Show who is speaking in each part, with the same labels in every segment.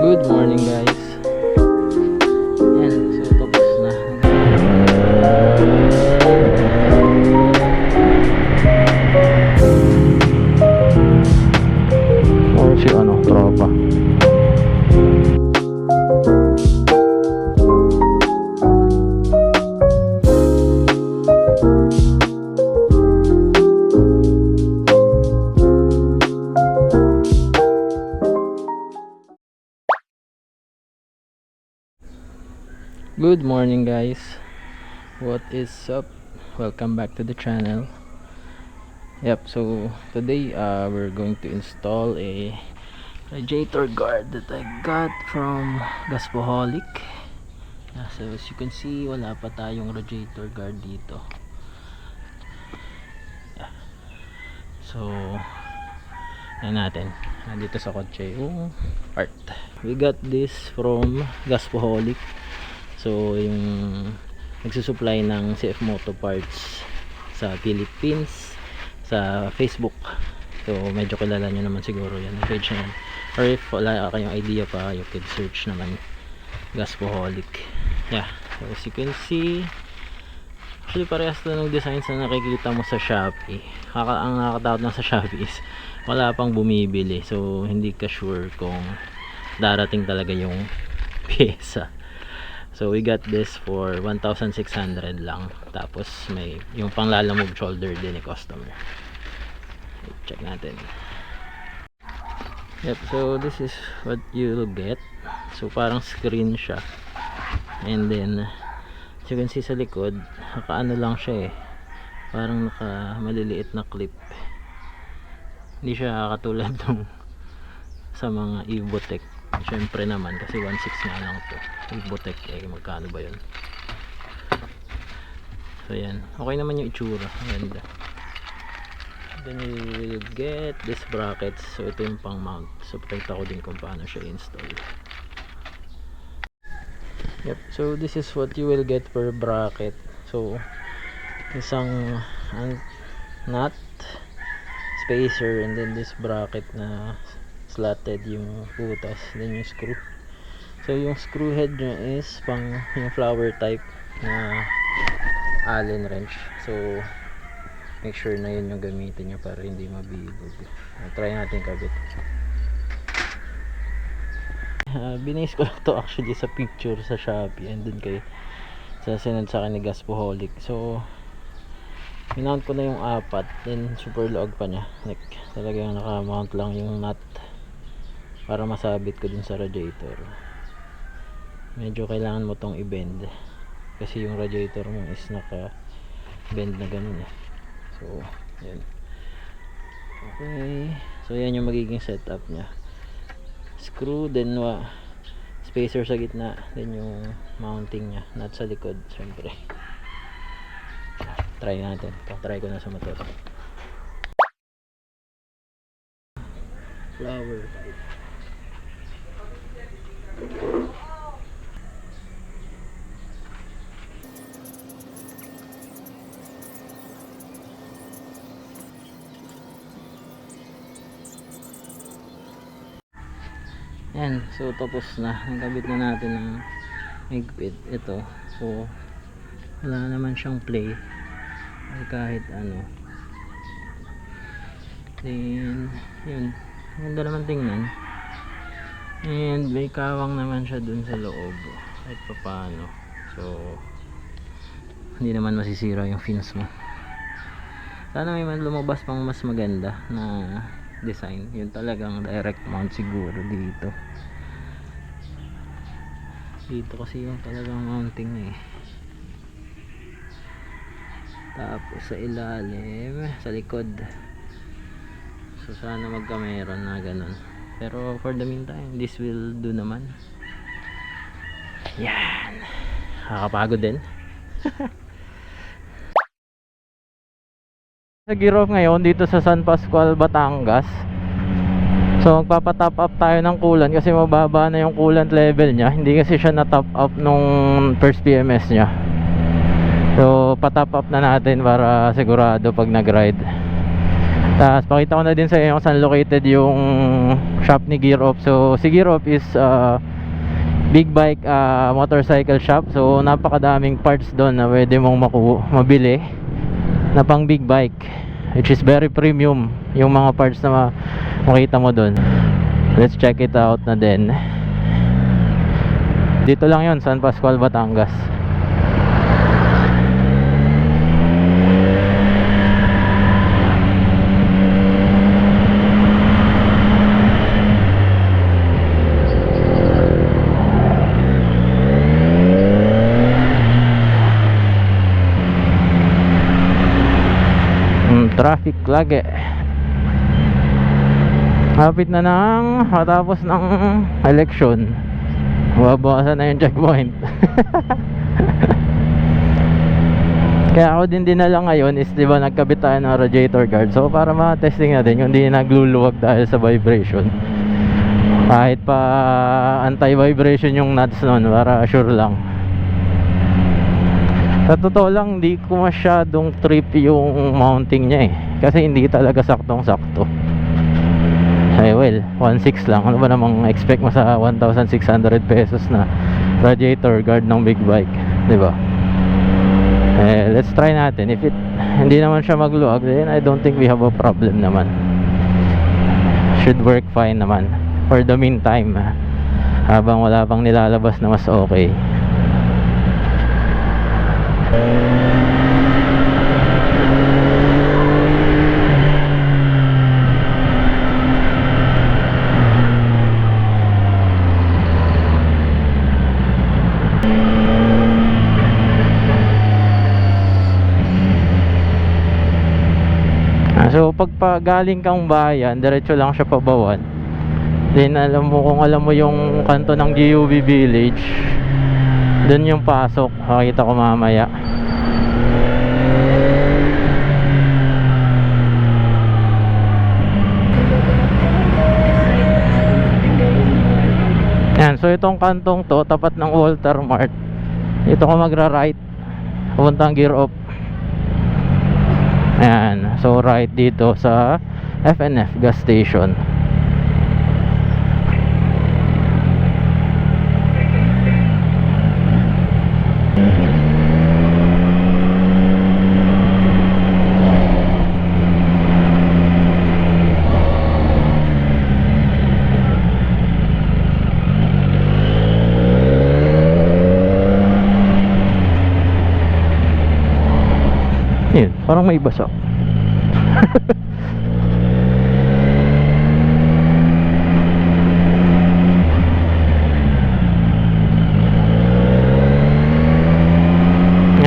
Speaker 1: Good morning guys. Yan, so tapos na. Or si tropa. Good morning guys. What is up? Welcome back to the channel. Yep, so today we're going to install a radiator guard that I got from Gaspoholic. So as you can see, wala pa tayong radiator guard dito. So yan natin. Nandito sa kotse yung part. We got this from Gaspoholic. So yung nagsusupply ng CF Moto parts sa Philippines, sa Facebook. So medyo kilala nyo naman siguro yan, yung page na yan. Or if wala kayong idea pa, you could search naman Gaspoholic. Yeah, so as you can see, actually parehas na ng designs na nakikita mo sa Shopee. Ang nakakatakot na sa Shopee is wala pang bumibili, so hindi ka sure kung darating talaga yung pyesa. So we got this for 1,600 lang. Tapos may yung panglalamog shoulder din ni customer. Check natin. Yep, so this is what you'll get. So parang screen siya. And then as you can see sa likod, nakaano lang siya eh. Parang naka maliliit na clip. Hindi siya katulad ng sa mga Evotech. Siyempre naman kasi 1.6 nga lang to. Evotech eh, magkano ba yun? So yan, okay naman yung itsura, ganda. Then you will get this brackets. So ito yung pang mount. So pakita ko din kung paano siya install. Yep, so this is what you will get per bracket. So isang nut, spacer, and then this bracket na slotted yung butas, then yung screw. So yung screw head nya is pang yung flower type na Allen wrench. So make sure na yun yung gamitin nyo para hindi mabibog. Try natin kabit. Binase ko lang to actually sa picture sa Shopee and dun kay sa sinend sa akin ni Gaspoholic. So minount ko na yung apat, then super log pa nya, like talagang naka-mount lang yung nut para masabit ko dun sa radiator. Medyo kailangan mo tong i-bend kasi yung radiator mo is naka bend na ganun eh. So yan, okay, so yan yung magiging setup nya. Screw, then spacer sa gitna, then yung mounting nya, nut sa likod syempre. Try natin, try ko na sa motor. Flower type. Yan, so tapos na, nagkabit na natin ng higpit ito. So wala naman siyang play ay kahit ano. Then yun, ganda naman tingnan. And may kawang naman siya dun sa loob kahit pa paano. So hindi naman masisira yung fins mo. Sana may lumabas pang mas maganda na design. Yun talagang direct mount siguro dito. Dito kasi yung talagang mounting eh. Tapos sa ilalim, sa likod. So sana magka-meron na ganun. Pero for the meantime, this will do naman. Yan. Nakakapagod din. Nag-gear off ngayon dito sa San Pascual, Batangas. So magpapa-top up tayo ng coolant kasi mababa na yung coolant level nya. Hindi kasi siya na-top up nung first PMS nya. So pa-top up na natin para sigurado pag nag-ride. Tapos pakita ko na din sa inyo kung saan located yung shop ni Gear Off. So si Gear Off is big bike motorcycle shop. So napakadaming parts doon na pwede mong mabili na pang big bike, which is very premium yung mga parts na makita mo doon. Let's check it out na din. Dito lang yun, San Pascual, Batangas. Traffic lagi. Hapit na nang matapos ng election. Babawasan na yung checkpoint. Kaya ako din dinala ngayon is, di ba, nagkabit tayo ng radiator guard. So para ma-testing natin yung hindi nagluluwag dahil sa vibration. Kahit pa anti-vibration yung nuts nun, para sure lang. Sa totoo lang, hindi ko masyadong trip yung mounting niya eh. Kasi hindi talaga saktong-sakto. Ay well, 1.6 lang. Ano ba namang expect mo sa 1,600 pesos na radiator guard ng big bike, di ba? Let's try natin. If hindi naman siya magluwag, then I don't think we have a problem naman. Should work fine naman for the meantime, habang wala pang nilalabas na mas okay. So pag galing kang bayan, diretso lang siya pabawan. Then alam mo, kung alam mo yung kanto ng GUV Village, dun yung pasok. Makita ko mamaya. Yan, so itong kantong to, tapat ng Walter Mart. Ito ko magra-right, pupuntang Gear Off. Ayan, so right dito sa FNF gas station. Yun, parang may basak.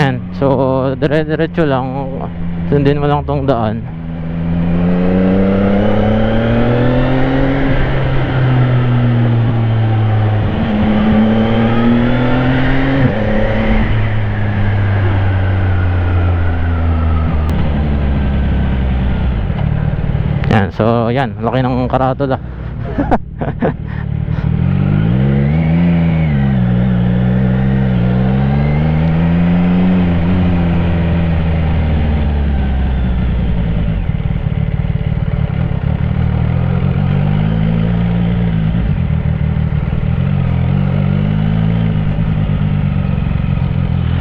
Speaker 1: Yan, so dire-diretso lang, sundin mo lang tong daan. Yan, so yan, laki ng karatula.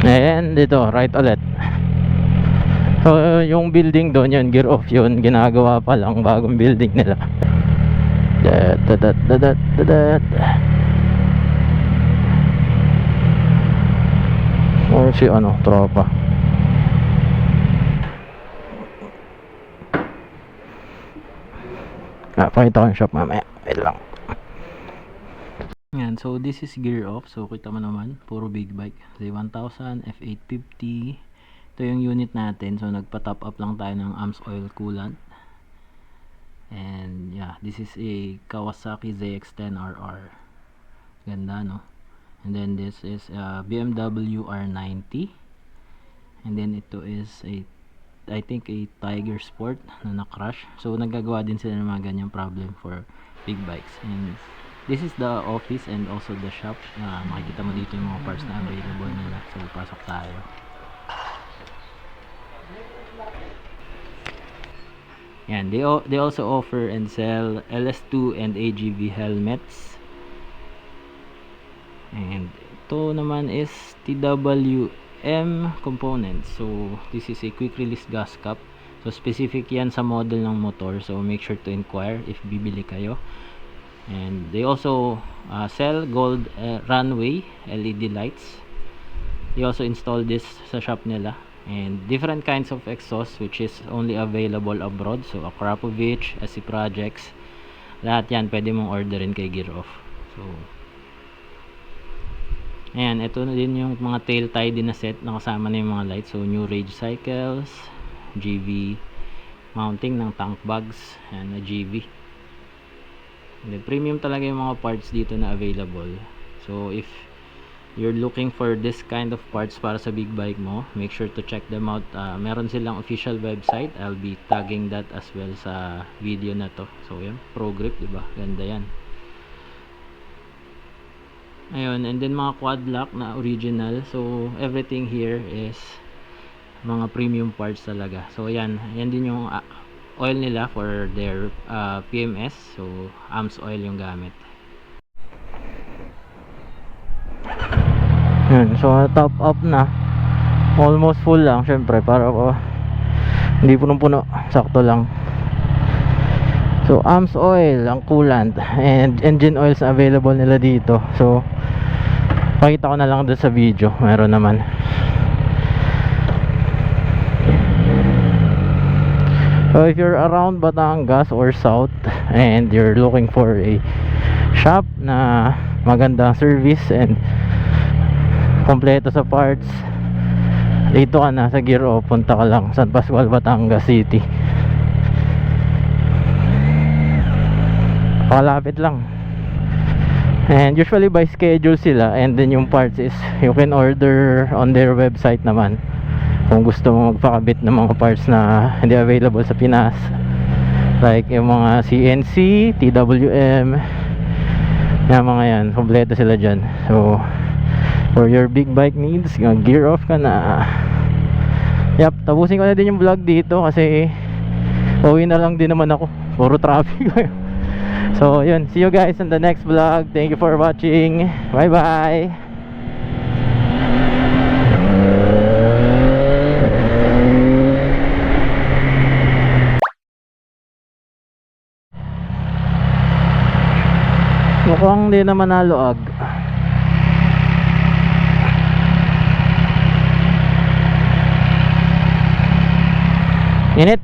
Speaker 1: And dito, right ulit. So yung building doon, yun, Gear Off yun, ginagawa pa lang, bagong building nila. Or si ano, tropa. Pakita ko yung shop mamaya. Wait lang. Yan, so this is Gear Off. So kita mo naman, puro big bike. Z1000, F850. Ito yung unit natin. So nagpa-top up lang tayo ng AMS oil coolant. And yeah, this is a Kawasaki ZX-10RR. Ganda, no? And then this is a BMW R90. And then ito is a, I think, a Tiger Sport na na-crash. So nagagawa din sila ng mga ganyang problem for big bikes. And this is the office and also the shop. Makikita mo dito yung mga parts na available nila. So pasok tayo. Yan, they also offer and sell LS2 and AGV helmets. And ito naman is TWM components. So this is a quick release gas cap. So specific yan sa model ng motor. So make sure to inquire if bibili kayo. And they also sell gold runway LED lights. They also install this sa shop nila. And different kinds of exhaust which is only available abroad. So Akrapovic, SC Projects, lahat yan pwede mong orderin kay Gear Off. So ayan, ito na din yung mga tail tie din na set na kasama na yung mga lights. So new Rage Cycles, GV mounting ng tank bags, ayan na GV. And then, premium talaga yung mga parts dito na available. So if you're looking for this kind of parts para sa big bike mo, make sure to check them out. Meron silang official website. I'll be tagging that as well sa video na to. So yan, Pro Grip, diba? Ganda yan. Ayun, and then mga quad lock na original. So everything here is mga premium parts talaga. So yan din yung oil nila for their PMS. So AMS oil yung gamit. Yan, so top up na. Almost full lang syempre para hindi punong-puno, sakto lang. So AMS oil ang coolant and engine oils na available nila dito. So pakita ko na lang doon sa video, meron naman. So if you're around Batangas or South and you're looking for a shop na magandang service and kompleto sa parts, dito ka na sa Gear Off. Punta ka lang San Pascual, Batangas City. Palapit lang. And usually by schedule sila, and then yung parts is you can order on their website naman kung gusto mo magpakabit ng mga parts na hindi available sa Pinas, like yung mga CNC, TWM, yung mga yan, kompleto sila dyan. So for your big bike needs, Gear Off ka na. Yep, tapusin ko na din yung vlog dito kasi uwi na lang din naman ako, puro traffic. So yun, see you guys in the next vlog. Thank you for watching. Bye bye. Mukhang di naman naluag. Init.